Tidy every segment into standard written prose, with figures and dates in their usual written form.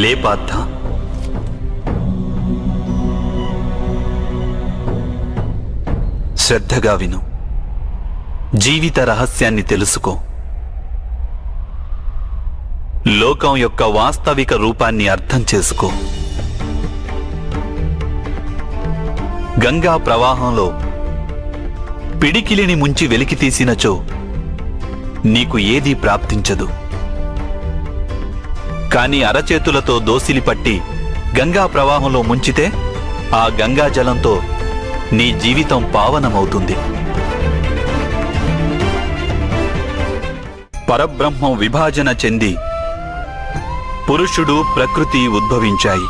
లే పార్థ, శ్రద్ధగా విను. జీవిత రహస్యాన్ని తెలుసుకో. లోకం యొక్క వాస్తవిక రూపాన్ని అర్థం చేసుకో. గంగా ప్రవాహంలో పిడికిలిని ముంచి వెలికి తీసినచో నీకు ఏదీ ప్రాప్తించదు. కాని అరచేతులతో దోసిలి పట్టి గంగా ప్రవాహంలో ముంచితే ఆ గంగా జలంతో నీ జీవితం పావనమవుతుంది. పరబ్రహ్మం విభాజన చెంది పురుషుడు, ప్రకృతి ఉద్భవించాయి.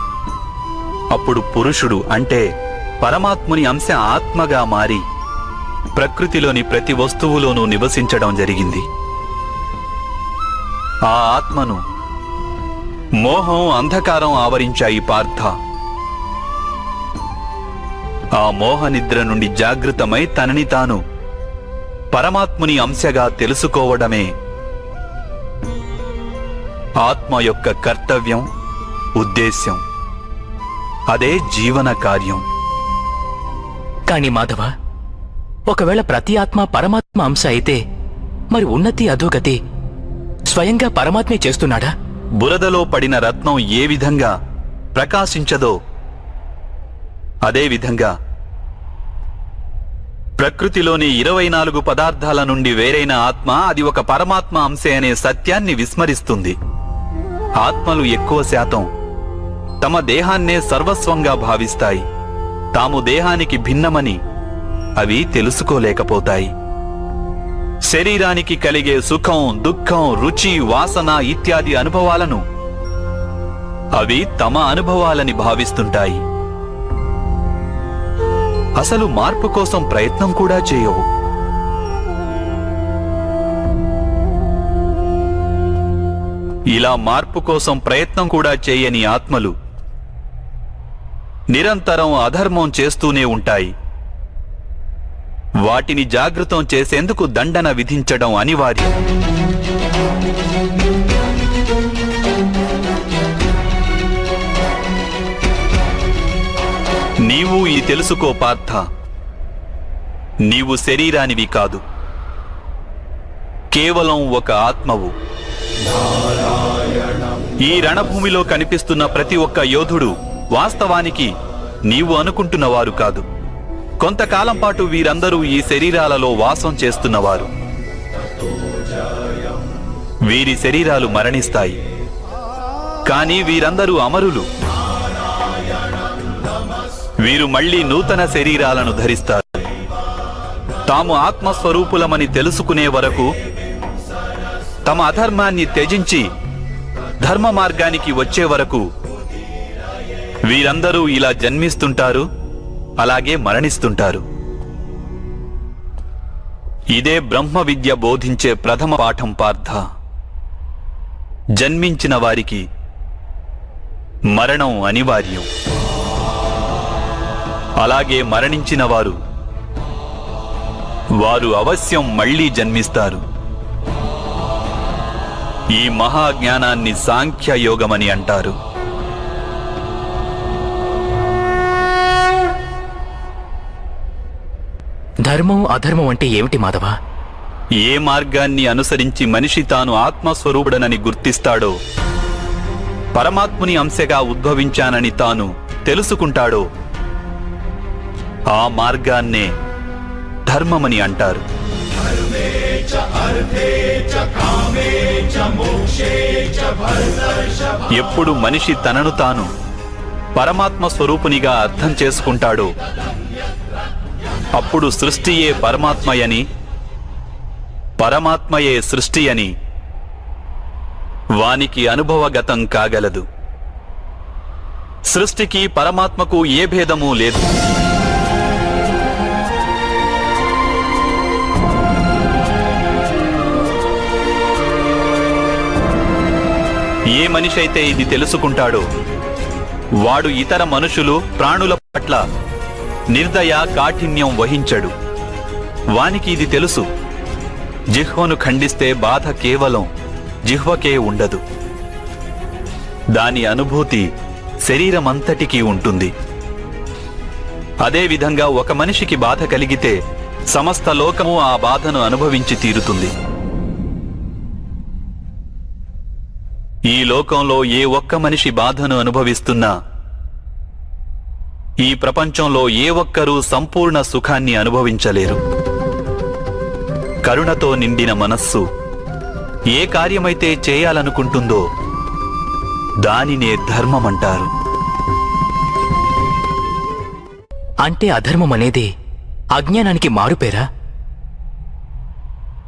అప్పుడు పురుషుడు అంటే పరమాత్ముని అంశ ఆత్మగా మారి ప్రకృతిలోని ప్రతి వస్తువులోనూ నివసించడం జరిగింది. ఆ ఆత్మను మోహం, అంధకారం ఆవరించాయి పార్థ. ఆ మోహ నిద్ర నుండి జాగృతమై తనని తాను పరమాత్ముని అంశగా తెలుసుకోవడమే ఆత్మ యొక్క కర్తవ్యం, ఉద్దేశ్యం. అదే జీవన కార్యం. కాని మాధవ, ఒకవేళ ప్రతి ఆత్మ పరమాత్మ అంశ అయితే మరి ఉన్నతి, అధోగతి స్వయంగా పరమాత్మే చేస్తున్నాడా? బురదలో పడిన రత్నం ఏ విధంగా ప్రకాశించదో అదే విధంగా ప్రకృతిలోని 24 పదార్థాల నుండి వేరైన ఆత్మ అది ఒక పరమాత్మ అంశే అనే సత్యాన్ని విస్మరిస్తుంది. ఆత్మలు ఎక్కువ శాతం తమ దేహాన్నే సర్వస్వంగా భావిస్తాయి. తాము దేహానికి భిన్నమని అవి తెలుసుకోలేకపోతాయి. శరీరానికి కలిగే సుఖం, దుఃఖం, రుచి, వాసన ఇత్యాది అనుభవాలను అవి తమ అనుభవాలని భావిస్తుంటాయి. అసలు మార్పు కోసం ప్రయత్నం కూడా చేయవు. ఇలా మార్పు కోసం ప్రయత్నం కూడా చేయని ఆత్మలు నిరంతరం అధర్మం చేస్తూనే ఉంటాయి. వాటిని జాగృతం చేసేందుకు దండన విధించడం అనివార్యం. నీవు ఈ తెలుసుకో పార్థ, నీవు శరీరానివి కాదు, కేవలం ఒక ఆత్మవు. ఈ రణభూమిలో కనిపిస్తున్న ప్రతి ఒక్క యోధుడు వాస్తవానికి నీవు అనుకుంటున్నవారు కాదు. కొంతకాలం పాటు వీరందరూ ఈ శరీరాలలో వాసం చేస్తున్నవారు. వీరి శరీరాలు మరణిస్తాయి, కానీ వీరందరూ అమరులు. వీరు మళ్లీ నూతన శరీరాలను ధరిస్తారు. తాము ఆత్మస్వరూపులమని తెలుసుకునే వరకు తమ అధర్మాన్ని త్యజించి ధర్మ మార్గానికి వచ్చే వరకు వీరందరూ ఇలా జన్మిస్తుంటారు, అలాగే మరణిస్తుంటారు. ఇదే బ్రహ్మ విద్య బోధించే ప్రథమ పాఠం పార్థ. జన్మించిన వారికి మరణం అనివార్యం. అలాగే మరణించిన వారు అవశ్యం మళ్లీ జన్మిస్తారు. ఈ మహాజ్ఞానాన్ని సాంఖ్య యోగమని అంటారు. ధర్మం, అధర్మం అంటే ఏమిటి మాధవ? ఏ మార్గాన్ని అనుసరించి మనిషి తాను ఆత్మస్వరూపుడనని గుర్తిస్తాడో, పరమాత్ముని అంశగా ఉద్భవించానని తాను తెలుసుకుంటాడో ఆ మార్గాన్నే ధర్మమని అంటారు. ఎప్పుడు మనిషి తనను తాను పరమాత్మ స్వరూపునిగా అర్థం చేసుకుంటాడో అప్పుడు సృష్టియే పరమాత్మయని, పరమాత్మయే సృష్టి అని వానికి అనుభవగతం కాగలదు. సృష్టికి పరమాత్మకు ఏ భేదమూ లేదు. ఏ మనిషి అయితే ఇది తెలుసుకుంటాడో వాడు ఇతర మనుషులు, ప్రాణుల పట్ల నిర్దయ, కాఠిన్యం వహించడు. వానికి ఇది తెలుసు, జిహ్వను ఖండిస్తే బాధ కేవలం జిహ్వకే ఉండదు, దాని అనుభూతి శరీరమంతటికీ ఉంటుంది. అదేవిధంగా ఒక మనిషికి బాధ కలిగితే సమస్త లోకము ఆ బాధను అనుభవించి తీరుతుంది. ఈ లోకంలో ఏ ఒక్క మనిషి బాధను అనుభవిస్తున్నా ఈ ప్రపంచంలో ఏ ఒక్కరూ సంపూర్ణ సుఖాన్ని అనుభవించలేరు. కరుణతో నిండిన మనస్సు ఏ కార్యమైతే చేయాలనుకుంటుందో దానినే ధర్మమంటారు. అంటే అధర్మం అనేది అజ్ఞానానికి మారుపేరా?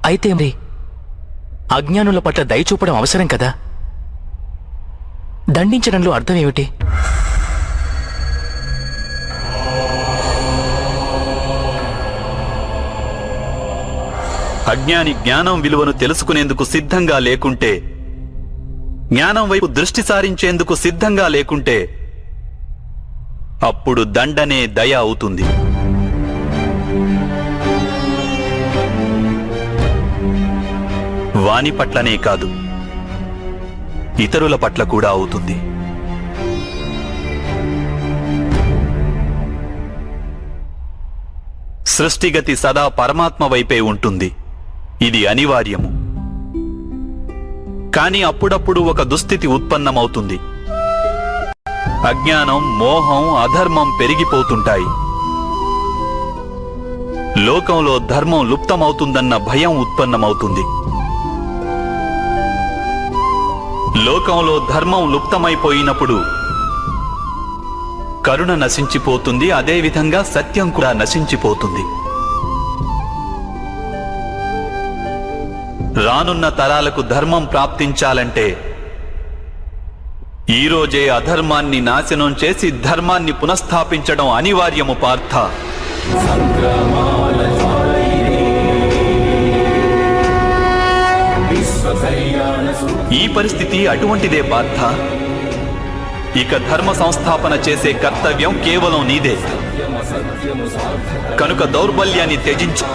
అయితే మరి అజ్ఞానుల పట్ల దయ చూపడం అవసరం కదా? దండించడంలో అర్థం ఏమిటి? అజ్ఞాని జ్ఞానం విలువను తెలుసుకునేందుకు సిద్ధంగా లేకుంటే, జ్ఞానం వైపు దృష్టి సారించేందుకు సిద్ధంగా లేకుంటే, అప్పుడు దండనే దయ అవుతుంది. వాని పట్లనే కాదు, ఇతరుల పట్ల కూడా అవుతుంది. సృష్టిగతి సదా పరమాత్మ వైపే ఉంటుంది. ఇది అనివార్యము. కానీ అప్పుడప్పుడు ఒక దుస్థితి ఉత్పన్నమవుతుంది. అజ్ఞానం, మోహం, అధర్మం పెరిగిపోతుంటాయి. లోకంలో ధర్మం లుప్తమవుతుందన్న భయం ఉత్పన్నమవుతుంది. లోకంలో ధర్మం లుప్తమైపోయినప్పుడు కరుణ నశించిపోతుంది. అదేవిధంగా సత్యం కూడా నశించిపోతుంది. రానున్న తరాలకు ధర్మం ప్రాప్తించాలంటే ఈరోజే అధర్మాన్ని నాశనం చేసి ధర్మాన్ని పునఃస్థాపించడం అనివార్యము పార్థ. ఈ పరిస్థితి అటువంటిదే పార్థ. ఇక ధర్మ సంస్థాపన చేసే కర్తవ్యం కేవలం నీదే. కనుక దౌర్బల్యాన్ని త్యజించు.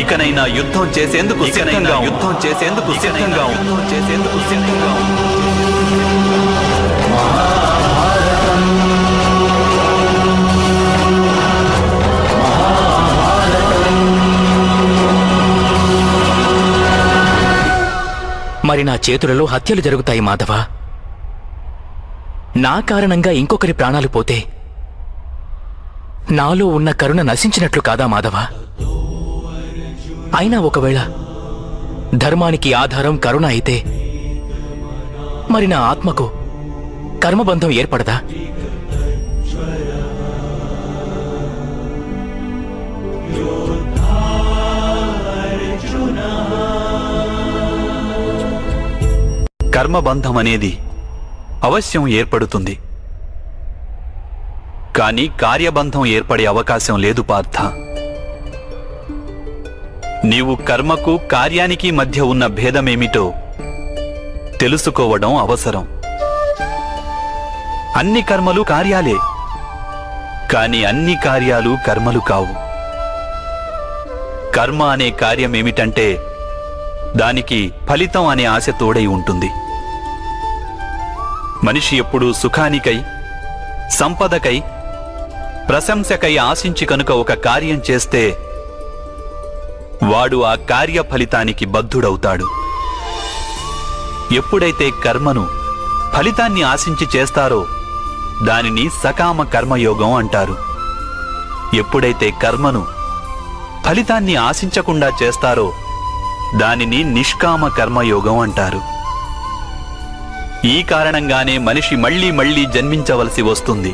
ఇకనైనా యుద్ధం చేసేందుకు సిద్ధంగా మరి నా చేతులలో హత్యలు జరుగుతాయి మాధవ. నా కారణంగా ఇంకొకరి ప్రాణాలు పోతే నాలో ఉన్న కరుణ నశించినట్లు కాదా మాధవ? అయినా ఒకవేళ ధర్మానికి ఆధారం కరుణ అయితే మరి నా ఆత్మకు కర్మబంధం ఏర్పడదా? కర్మబంధం అనేది అవశ్యం ఏర్పడుతుంది. కానీ కార్యబంధం ఏర్పడే అవకాశం లేదు పార్థ. నీవు కర్మకు, కార్యానికి మధ్య ఉన్న భేదమేమిటో తెలుసుకోవడం అవసరం. అన్ని కర్మలు కార్యాలే, కాని అన్ని కార్యాలు కర్మలు కావు. కర్మ అనే కార్యమేమిటంటే దానికి ఫలితం అనే ఆశ తోడై ఉంటుంది. మనిషి ఎప్పుడూ సుఖానికై, సంపదకై, ప్రశంసకై ఆశించి కనుక ఒక కార్యం చేస్తే వాడు ఆ కార్య ఫలితానికి బద్ధుడవుతాడు. ఎప్పుడైతే కర్మను, ఫలితాన్ని ఆశించి చేస్తారో దానిని సకామ కర్మయోగం అంటారు. ఎప్పుడైతే కర్మను, ఫలితాన్ని ఆశించకుండా చేస్తారో దానిని నిష్కామ కర్మయోగం అంటారు. ఈ కారణంగానే మనిషి మళ్లీ మళ్లీ జన్మించవలసి వస్తుంది.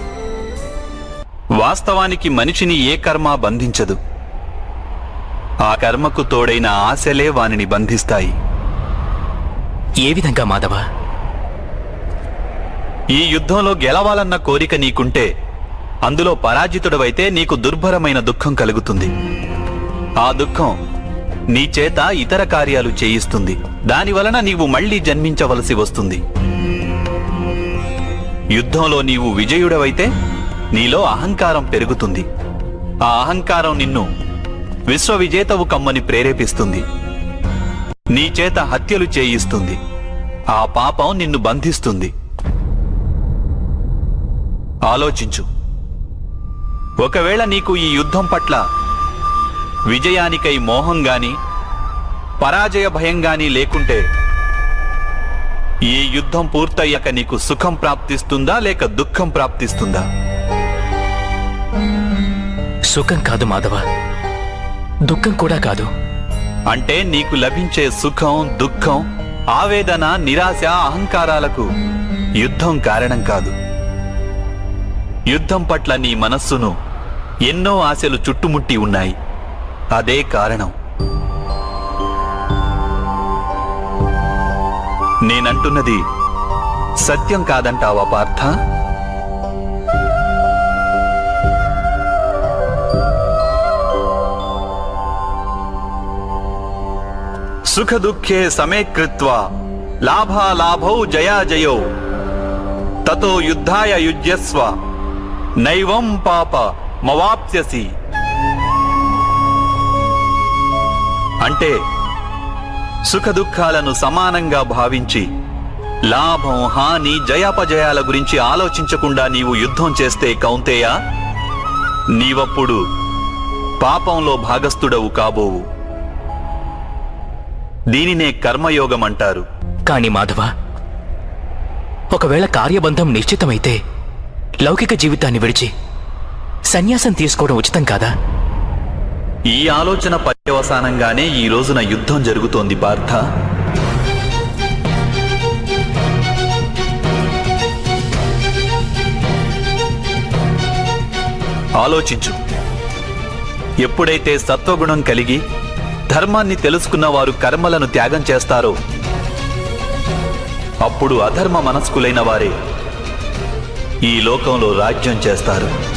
వాస్తవానికి మనిషిని ఏ కర్మ బంధించదు. ఆ కర్మకు తోడైన ఆశలే వానిని బంధిస్తాయి. ఏ విధంగా మాధవ? ఈ యుద్ధంలో గెలవాలన్న కోరిక నీకుంటే అందులో పరాజితుడవైతే నీకు దుర్భరమైన దుఃఖం కలుగుతుంది. ఆ దుఃఖం నీ చేత ఇతర కార్యాలు చేయిస్తుంది. దానివలన నీవు మళ్లీ జన్మించవలసి వస్తుంది. యుద్ధంలో నీవు విజయుడవైతే నీలో అహంకారం పెరుగుతుంది. ఆ అహంకారం నిన్ను విశ్వవిజేతవు కమ్మని ప్రేరేపిస్తుంది. నీ చేత హత్యలు చేయిస్తుంది. ఆ పాపం నిన్ను బంధిస్తుంది. ఆలోచించు. ఒకవేళ నీకు ఈ యుద్ధం పట్ల విజయానికై మోహం గాని పరాజయ భయం గాని లేకుంటే ఈ యుద్ధం పూర్తయ్యాక నీకు సుఖం ప్రాప్తిస్తుందా లేక దుఃఖం ప్రాప్తిస్తుందా? సుఖం కాదు మాధవ, దుఃఖం కూడా కాదు. అంటే నీకు లభించే సుఖం, దుఃఖం, ఆవేదన, నిరాశ, అహంకారాలకు యుద్ధం కారణం కాదు. యుద్ధం పట్ల నీ మనస్సును ఎన్నో ఆశలు చుట్టుముట్టి ఉన్నాయి. అదే కారణం. నేనంటున్నది సత్యం కాదంటావా పార్థ? సుఖ దుఃఖే సమే కృత్వా లాభాలాభౌ జయాజయౌ తతో యుద్ధాయ యుజ్యస్వ నైవం పాప మవాప్స్యసి. అంటే సుఖ దుఃఖాలను సమానంగా భావించి లాభం, హాని, జయాపజయాల గురించి ఆలోచించకుండా నీవు యుద్ధం చేస్తే కౌంతేయ, నీవప్పుడు పాపంలో భాగస్థుడవు కాబోవు. దీనినే కర్మయోగం అంటారు. కాని మాధవ, ఒకవేళ కార్యబంధం నిశ్చితమైతే లౌకిక జీవితాన్ని విడిచి సన్యాసం తీసుకోవడం ఉచితం కాదా? ఈ ఆలోచన పర్యవసానంగానే ఈ రోజున యుద్ధం జరుగుతోంది పార్థ. ఆలోచించు. ఎప్పుడైతే సత్వగుణం కలిగి ధర్మాన్ని తెలుసుకున్న వారు కర్మలను త్యాగం చేస్తారో అప్పుడు అధర్మ మనస్కులైన వారే ఈ లోకంలో రాజ్యం చేస్తారు.